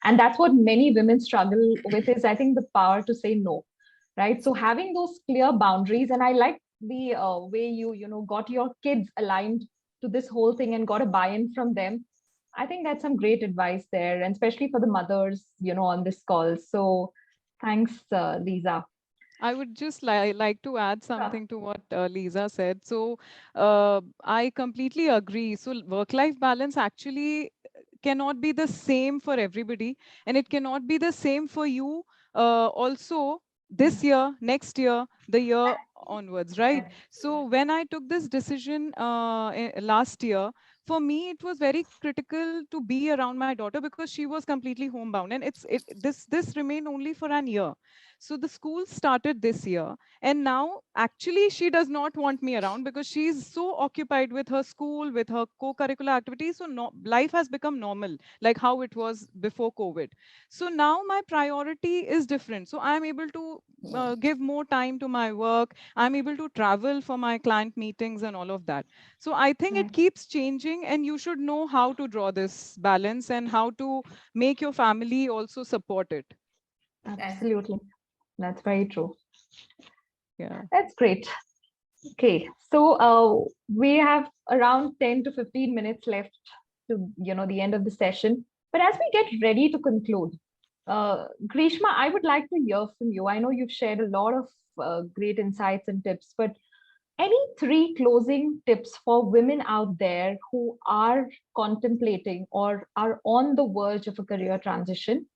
and that's what many women struggle with is, I think, the power to say no, right? So having those clear boundaries, and I like the way you got your kids aligned to this whole thing and got a buy-in from them. I think that's some great advice there, and especially for the mothers, on this call. So thanks, Lisa. I would just like to add Sure. something to what Lisa said. So I completely agree. So work-life balance actually cannot be the same for everybody, and it cannot be the same for you also Yeah. this year, next year, the year onwards, right? So when I took this decision last year, for me it was very critical to be around my daughter because she was completely homebound, and this remained only for an year. So the school started this year, and now actually she does not want me around because she's so occupied with her school, with her co-curricular activities. So no, life has become normal, like how it was before COVID. So now my priority is different. So I'm able to give more time to my work. I'm able to travel for my client meetings and all of that. So I think it Right. keeps changing, and you should know how to draw this balance and how to make your family also support it. That's Absolutely. That's very true. Yeah. That's great. Okay, so we have around 10 to 15 minutes left to the end of the session. But as we get ready to conclude, Grishma, I would like to hear from you. I know you've shared a lot of great insights and tips, but any three closing tips for women out there who are contemplating or are on the verge of a career transition?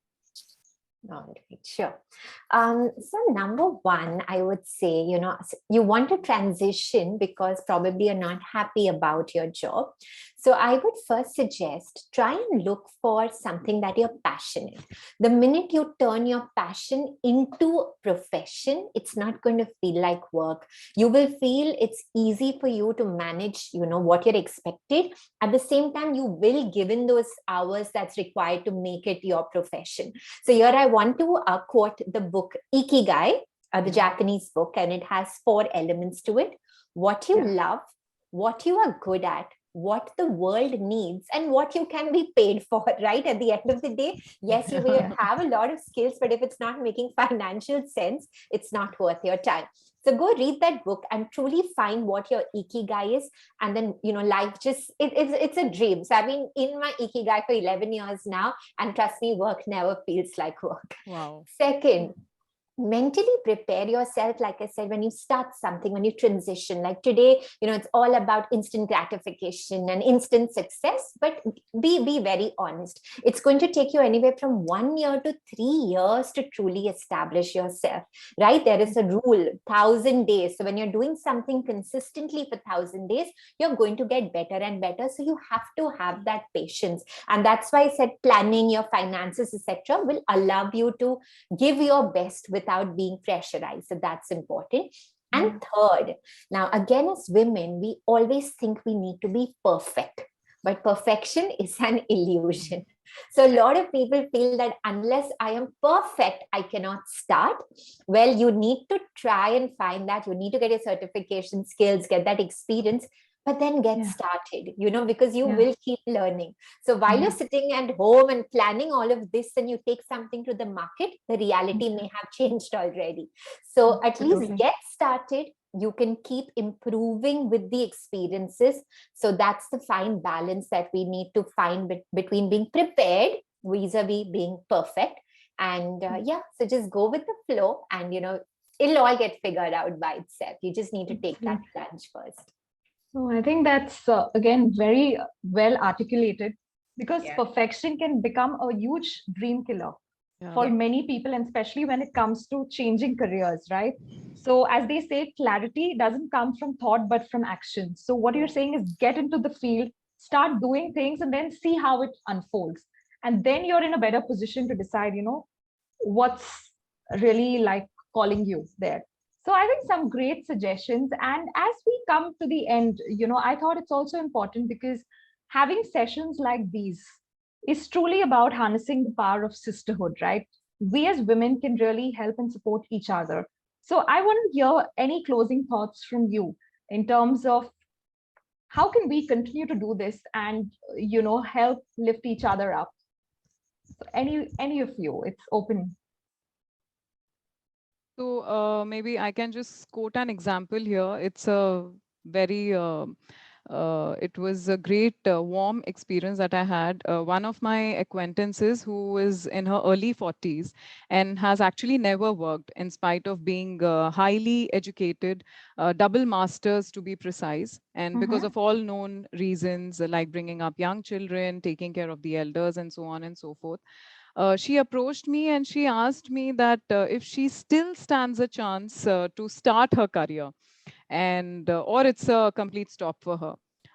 All right, sure. So number one, I would say, you want to transition because probably you're not happy about your job. So I would first suggest try and look for something that you're passionate. The minute you turn your passion into a profession, it's not going to feel like work. You will feel it's easy for you to manage, what you're expected. At the same time, you will give in those hours that's required to make it your profession. So here I want to quote the book Ikigai, the Japanese book, and it has 4 elements to it. What you love, what you are good at, what the world needs, and what you can be paid for, right? At the end of the day, yes, you will have a lot of skills, but if it's not making financial sense, it's not worth your time. So go read that book and truly find what your ikigai is. And then, life it's a dream. So I've been in my ikigai for 11 years now. And trust me, work never feels like work. Wow. Second, mentally prepare yourself. Like I said, when you start something, when you transition, like today, it's all about instant gratification and instant success, but be very honest. It's going to take you anywhere from 1 year to 3 years to truly establish yourself, right? There is a rule, 1,000 days. So when you're doing something consistently for 1,000 days, you're going to get better and better. So you have to have that patience. And that's why I said planning your finances, etc., will allow you to give your best without being pressurized. So that's important. And third, now again, as women, we always think we need to be perfect, but perfection is an illusion. So a lot of people feel that unless I am perfect, I cannot start. Well, you need to try and find that. You need to get your certification skills, get that experience, but then get started, because you will keep learning. So while you're sitting at home and planning all of this and you take something to the market, the reality may have changed already. So at least get started. You can keep improving with the experiences. So that's the fine balance that we need to find between being prepared vis-a-vis being perfect. And so just go with the flow, and it'll all get figured out by itself. You just need to take that plunge first. So I think that's again very well articulated, because perfection can become a huge dream killer, for Yeah. many people, and especially when it comes to changing careers, right? So, as they say, clarity doesn't come from thought, but from action. So, what you're saying is get into the field, start doing things, and then see how it unfolds. And then you're in a better position to decide, what's really like calling you there. So, I think some great suggestions. And as we come to the end, I thought it's also important because having sessions like these is truly about harnessing the power of sisterhood, right? We as women can really help and support each other. So I want to hear any closing thoughts from you in terms of how can we continue to do this and help lift each other up. So any of you, it's open. So maybe I can just quote an example here. It's a very, it was a great warm experience that I had. One of my acquaintances who is in her early 40s and has actually never worked in spite of being highly educated, double masters to be precise, and because Mhm. of all known reasons like bringing up young children, taking care of the elders, and so on and so forth, she approached me and she asked me that if she still stands a chance to start her career, and or it's a complete stop for her.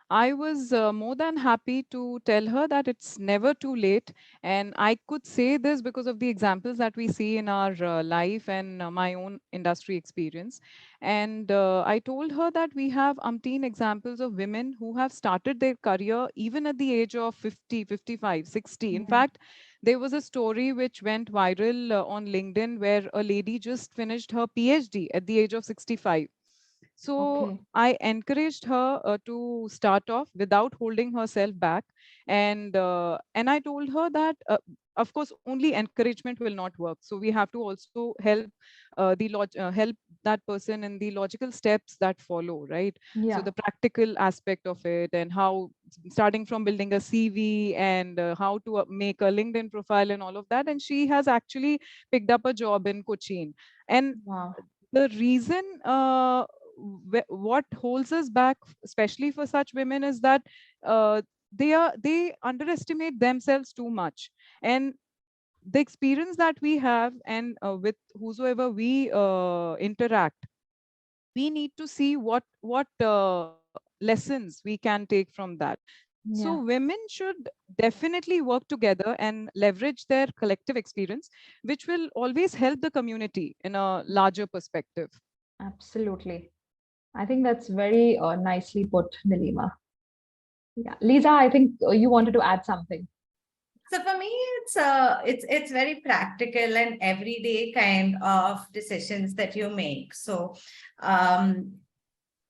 I was more than happy to tell her that it's never too late. And I could say this because of the examples that we see in our life and my own industry experience. And I told her that we have umpteen examples of women who have started their career even at the age of 50, 55, 60. In Yeah. fact, there was a story which went viral on LinkedIn where a lady just finished her PhD at the age of 65. So Okay. I encouraged her to start off without holding herself back, and I told her that of course only encouragement will not work. So we have to also help help that person in the logical steps that follow, right? So Yeah. the practical aspect of it, and how starting from building a CV, and how to make a LinkedIn profile and all of that. And she has actually picked up a job in Cochin. And Wow. the reason what holds us back, especially for such women, is that uh, they underestimate themselves too much. And the experience that we have, and with whosoever we interact, we need to see what lessons we can take from that. So Yeah. women should definitely work together and leverage their collective experience, which will always help the community in a larger perspective. Absolutely. I think that's very nicely put, Nilima. Yeah. Lisa, I think you wanted to add something. So for me, it's very practical and everyday kind of decisions that you make. So um,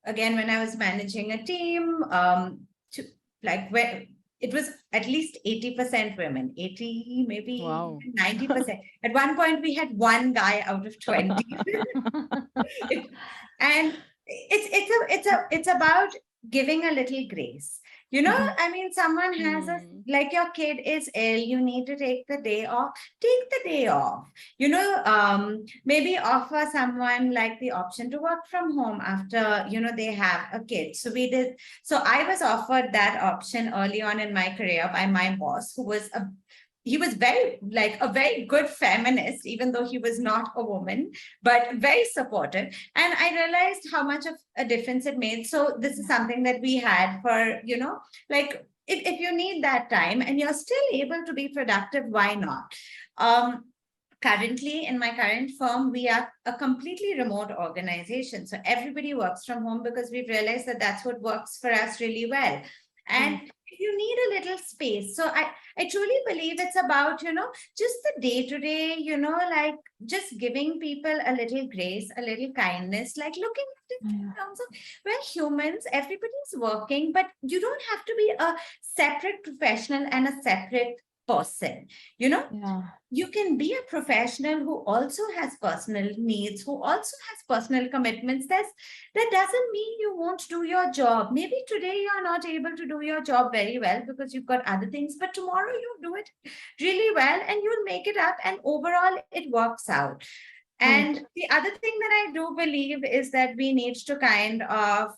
again, when I was managing a team, to, like where it was at least 80% women, 80, maybe Wow. 90%. At one point, we had one guy out of 20. It- and it's about giving a little grace. Mhm. I mean, someone has a, Hmm. like, your kid is ill, you need to take the day off, take the day off. Maybe offer someone like the option to work from home after they have a kid. So we did. So I was offered that option early on in my career by my boss, who was a he was very, like, a very good feminist, even though he was not a woman, but very supportive. And I realized how much of a difference it made. So this is something that we had for, like, if you need that time and you're still able to be productive, why not? um Currently, in my current firm, we are a completely remote organization, so everybody works from home because we've realized that that's what works for us really well. And Right. if you need a little space, so I truly believe it's about, just the day to day, like, just giving people a little grace, a little kindness, like looking at it Yeah. in terms of, we're humans, everybody's working, but you don't have to be a separate professional and a separate person. you know Yeah. you can be a professional who also has personal needs, who also has personal commitments. That doesn't mean you won't do your job. Maybe today you're not able to do your job very well because you've got other things, but tomorrow you'll do it really well and you'll make it up, and overall it works out. Right. And the other thing that I do believe is that we need to kind of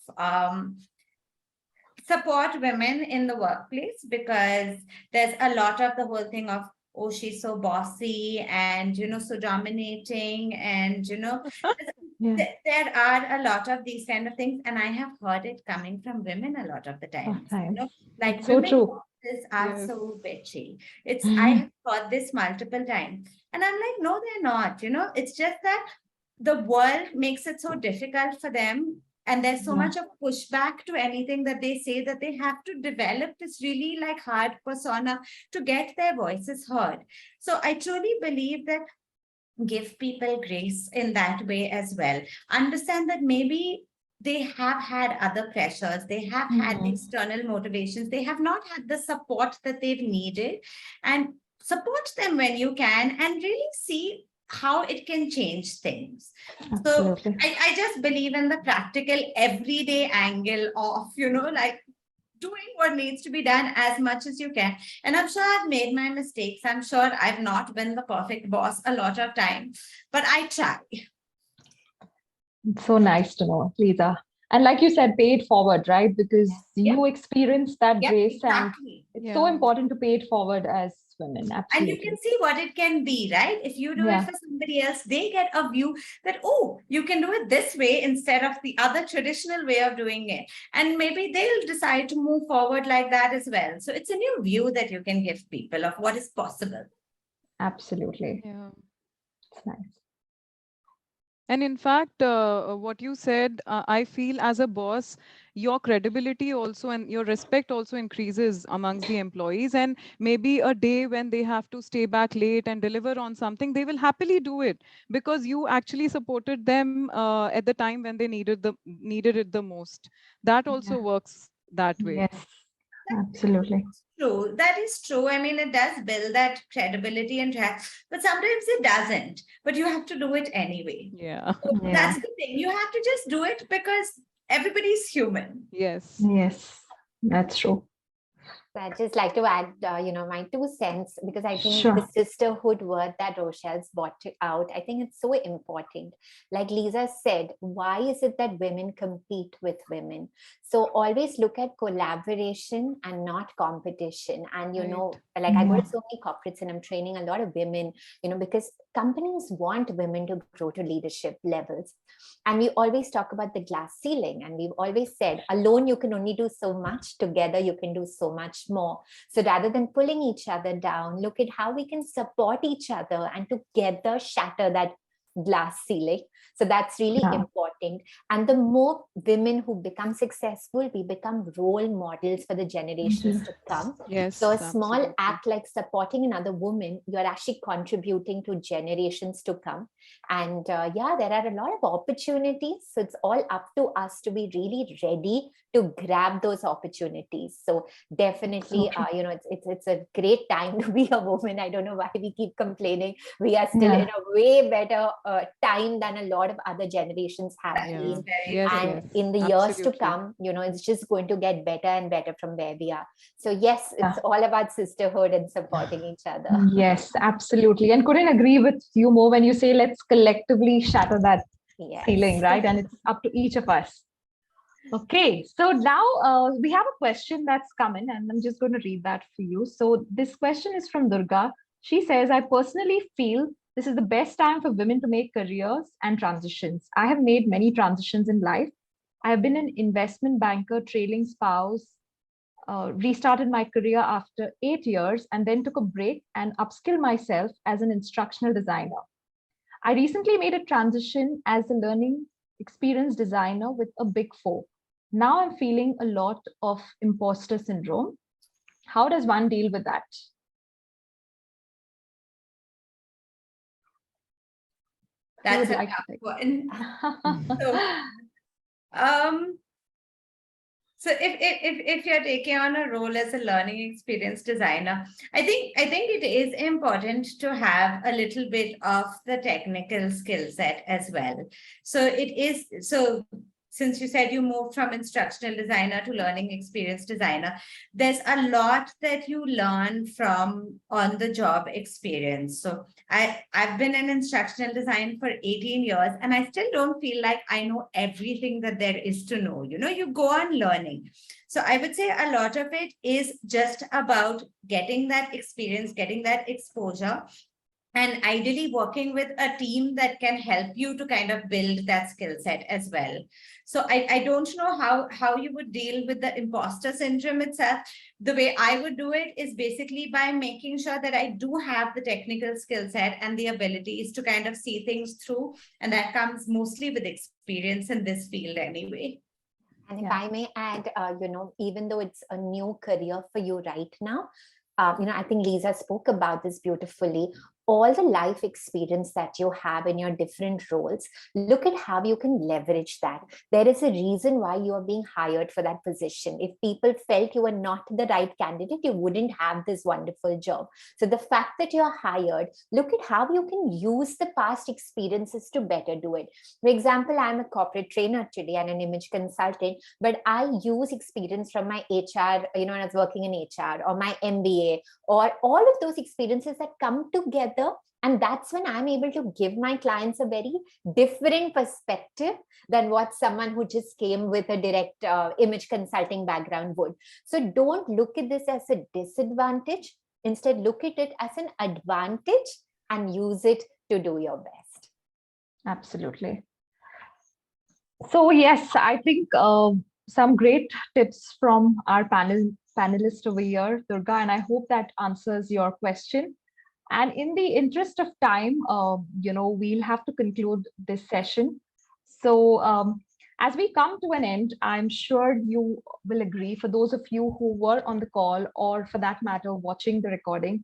support women in the workplace, because there's a lot of the whole thing of oh, she's so bossy and, so dominating. And, Yeah. there are a lot of these kind of things. And I have heard it coming from women a lot of the times, Sometimes. like It's so women true. bosses are Yes. so bitchy. I have heard this multiple times. And I'm like, no, they're not, it's just that the world makes it so difficult for them. And there's so Yeah. much of pushback to anything that they say that they have to develop this really like hard persona to get their voices heard. So I truly believe that give people grace in that way as well. Understand that maybe they have had other pressures, they have had Mhm. external motivations, they have not had the support that they've needed, and support them when you can and really see how it can change things. So Absolutely. I just believe in the practical everyday angle of, like doing what needs to be done as much as you can. And I'm sure I've made my mistakes. I'm sure I've not been the perfect boss a lot of time, but I try. It's so nice to know, Lisa. And like you said, pay it forward, right? Because Yeah. you experienced that Yeah, grace, and exactly. it's so Yeah. important to pay it forward as women. And you Absolutely. can see what it can be, right? If you do it Yeah. for somebody else, they get a view that, oh, you can do it this way instead of the other traditional way of doing it. And maybe they'll decide to move forward like that as well. So it's a new view that you can give people of what is possible. Absolutely. Yeah. It's nice. And in fact, what you said, I feel as a boss, your credibility also and your respect also increases amongst the employees. And maybe a day when they have to stay back late and deliver on something, they will happily do it because you actually supported them at the time when they needed it the most. That also Yeah. works that way. Yes. Absolutely. True. That is true. I mean, it does build that credibility and trust, but sometimes it doesn't. But you have to do it anyway. Yeah. So Yeah. that's the thing. You have to just do it because everybody's human. Yes. Yes. That's true. So I'd just like to add, my 2 cents, because I think Sure. the sisterhood word that Rochelle's brought out, I think it's so important. Like Lisa said, why is it that women compete with women? So always look at collaboration and not competition. And, like I go Yeah. to so many corporates and I'm training a lot of women, because companies want women to grow to leadership levels. And we always talk about the glass ceiling. And we've always said, alone, you can only do so much. Together, you can do so much more. So rather than pulling each other down, look at how we can support each other and together shatter that glass ceiling. So that's really Yeah. important. And the more women who become successful, we become role models for the generations to come. Yes. So a small Absolutely. act like supporting another woman, you're actually contributing to generations to come. And there are a lot of opportunities. So it's all up to us to be really ready to grab those opportunities. So definitely, So true. it's a great time to be a woman. I don't know why we keep complaining. We are still Yeah. in a way better time than a lot of other generations have That Yeah. is been. very Yes. true. And Yes. in the years to Absolutely. come, it's just going to get better and better from where we are. So yes, Yeah. it's all about sisterhood and supporting each other. Yes, absolutely. And couldn't agree with you more when you say let's collectively shatter that ceiling, Yes. right? And it's up to each of us. Okay, so now we have a question that's come in, and I'm just going to read that for you. So this question is from Durga. She says, I personally feel this is the best time for women to make careers and transitions. I have made many transitions in life. I have been an investment banker, trailing spouse, restarted my career after 8 years, and then took a break and upskill myself as an instructional designer. I recently made a transition as a learning experience designer with a big four. Now I'm feeling a lot of imposter syndrome. How does one deal with that? Who That's would a like to tough take one. it? So, so if you're taking on a role as a learning experience designer, I think it is important to have a little bit of the technical skill set as well. So since you said you moved from instructional designer to learning experience designer, there's a lot that you learn from on-the-job experience. So I've been in instructional design for 18 years, and I still don't feel like I know everything that there is to know. You go on learning. So I would say a lot of it is just about getting that experience, getting that exposure, and ideally working with a team that can help you to kind of build that skill set as well. So I don't know how you would deal with the imposter syndrome itself. The way I would do it is basically by making sure that I do have the technical skill set and the abilities to kind of see things through. And that comes mostly with experience in this field anyway. And if I may add, even though it's a new career for you right now, I think Lisa spoke about this beautifully. All the life experience that you have in your different roles, look at how you can leverage that. There is a reason why you are being hired for that position. If people felt you were not the right candidate, you wouldn't have this wonderful job. So the fact that you're hired, look at how you can use the past experiences to better do it. For example, I'm a corporate trainer today and an image consultant, but I use experience from my HR, when I was working in HR, or my MBA, or all of those experiences that come together. And that's when I'm able to give my clients a very different perspective than what someone who just came with a direct image consulting background would. So don't look at this as a disadvantage. Instead, look at it as an advantage and use it to do your best. Absolutely. So yes, I think some great tips from our panelist over here, Durga, and I hope that answers your question. And in the interest of time, we'll have to conclude this session. So as we come to an end, I'm sure you will agree, for those of you who were on the call, or for that matter, watching the recording,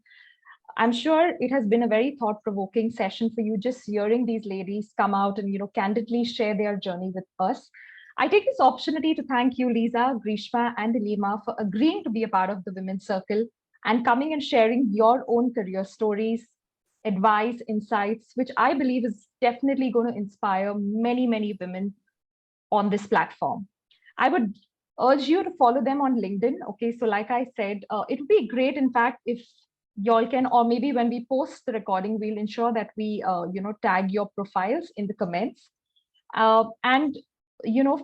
I'm sure it has been a very thought-provoking session for you, just hearing these ladies come out and, candidly share their journey with us. I take this opportunity to thank you, Lisa, Greeshma, and Neelima, for agreeing to be a part of the Women's Circle and coming and sharing your own career stories, advice, insights, which I believe is definitely going to inspire many, many women on this platform. I would urge you to follow them on LinkedIn. Okay, so like I said, it would be great, in fact, if y'all can, or maybe when we post the recording, we'll ensure that we, tag your profiles in the comments. And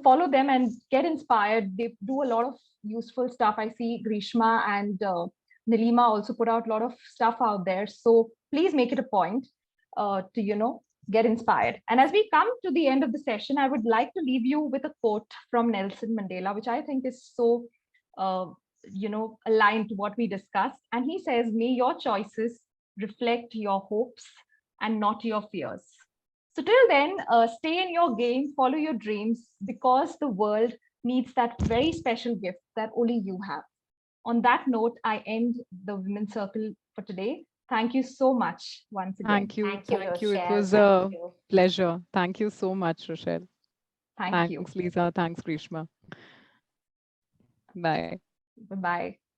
follow them and get inspired. They do a lot of useful stuff. I see Greeshma and Neelima also put out a lot of stuff out there. So please make it a point to, get inspired. And as we come to the end of the session, I would like to leave you with a quote from Nelson Mandela, which I think is so, aligned to what we discussed. And he says, may your choices reflect your hopes and not your fears. So till then, stay in your game, follow your dreams, because the world needs that very special gift that only you have. On that note, I end the Women's Circle for today. Thank you so much once again. Thank you. Thank you. It was a pleasure. Thank you so much, Rochelle. Thanks, Lisa. Thanks, Greeshma. Bye. Bye-bye.